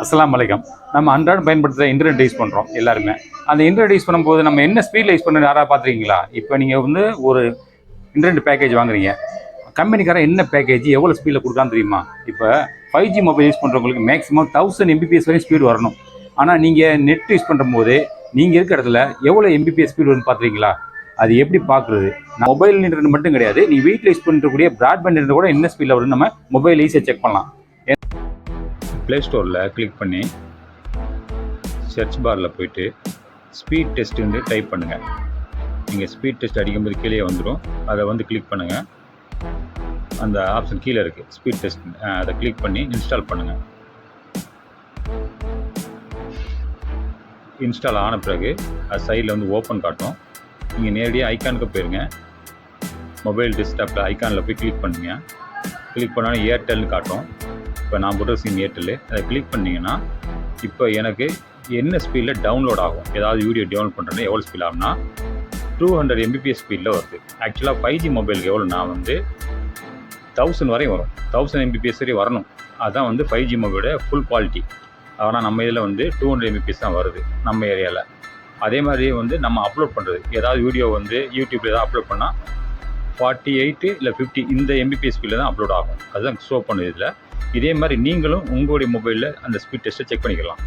அஸ்ஸலாமு அலைக்கும். நம்ம அன்றாடம் பயன்படுத்துகிற இன்டர்நெட் யூஸ் பண்ணுறோம் எல்லாருமே. அந்த இன்டர்நெட் யூஸ் பண்ணும்போது நம்ம என்ன ஸ்பீடில் யூஸ் பண்ணணும் யாராவது பார்த்துருக்கீங்களா? இப்போ நீங்கள் வந்து ஒரு இன்டர்நெட் பேக்கேஜ் வாங்குறீங்க. கம்பெனிக்காரன் என்ன பேக்கேஜ் எவ்வளோ ஸ்பீடில் கொடுக்கான்னு தெரியுமா? இப்போ 5G மொபைல் யூஸ் பண்ணுறவங்களுக்கு மேக்ஸிமம் 1000 Mbps வரையும் ஸ்பீடு வரணும். ஆனால் நீங்கள் நெட் யூஸ் பண்ணும்போது நீங்கள் இருக்கிற இடத்துல எவ்வளோ Mbps ஸ்பீடு வரும்னு பார்த்துருக்கீங்களா? அது எப்படி பார்க்குறது? மொபைல் இன்டர்நெட் மட்டும் கிடையாது, நீ வீட்டில் யூஸ் பண்ணக்கூடிய ப்ராட்பேண்ட் இன்டர்நெட் கூட என்ன ஸ்பீடில் வரும்னு நம்ம மொபைல் ஈஸியாக செக் பண்ணலாம். ப்ளே ஸ்டோரில் கிளிக் பண்ணி சர்ச் பாரில் போய்ட்டு ஸ்பீட் டெஸ்ட்டுன்னு டைப் பண்ணுங்கள். நீங்கள் ஸ்பீட் டெஸ்ட் அடிக்கும்போது கீழே வந்துடும். அதை வந்து கிளிக் பண்ணுங்கள். அந்த ஆப்ஷன் கீழே இருக்குது ஸ்பீட் டெஸ்ட், அதை கிளிக் பண்ணி இன்ஸ்டால் பண்ணுங்கள். இன்ஸ்டால் ஆன பிறகு அது சைடில் வந்து ஓப்பன் காட்டும். நீங்கள் நேரடியாக ஐக்கானுக்கு போயிருங்க. மொபைல் டெஸ்க்டாப்பில் ஐக்கானில் போய் கிளிக் பண்ணுங்க. கிளிக் பண்ணாலும் ஏர்டெல்னு காட்டும். இப்போ நான் போட்ட சிம் ஏர்டெல். அதை கிளிக் பண்ணிங்கன்னா இப்போ எனக்கு என்ன ஸ்பீடில் டவுன்லோட் ஆகும், ஏதாவது வீடியோ டவுன்லோட் பண்ணுறேன்னா எவ்வளோ ஸ்பீட் ஆகும்னா 200 Mbps ஸ்பீடில் வருது. ஆக்சுவலாக 5G மொபைலுக்கு எவ்வளோனா வந்து 1000 வரையும் வரும். 1000 Mbps வரையும் வரணும். அதுதான் வந்து 5G மொபைலோட ஃபுல் குவாலிட்டி. ஆனால் நம்ம இதில் வந்து 200 Mbps தான் வருது நம்ம ஏரியாவில். அதே மாதிரி வந்து நம்ம அப்லோட் பண்ணுறது ஏதாவது வீடியோ வந்து யூடியூப்பில் ஏதாவது அப்லோட் பண்ணால் 48 இல்லை 50 இந்த Mbps ஸ்பீடில் தான் அப்லோட் ஆகும். அதுதான் ஷோ பண்ணுது இதில். இதே மாதிரி நீங்களும் உங்களுடைய மொபைலில் அந்த ஸ்பீட் டெஸ்ட்டை செக் பண்ணிக்கலாம்.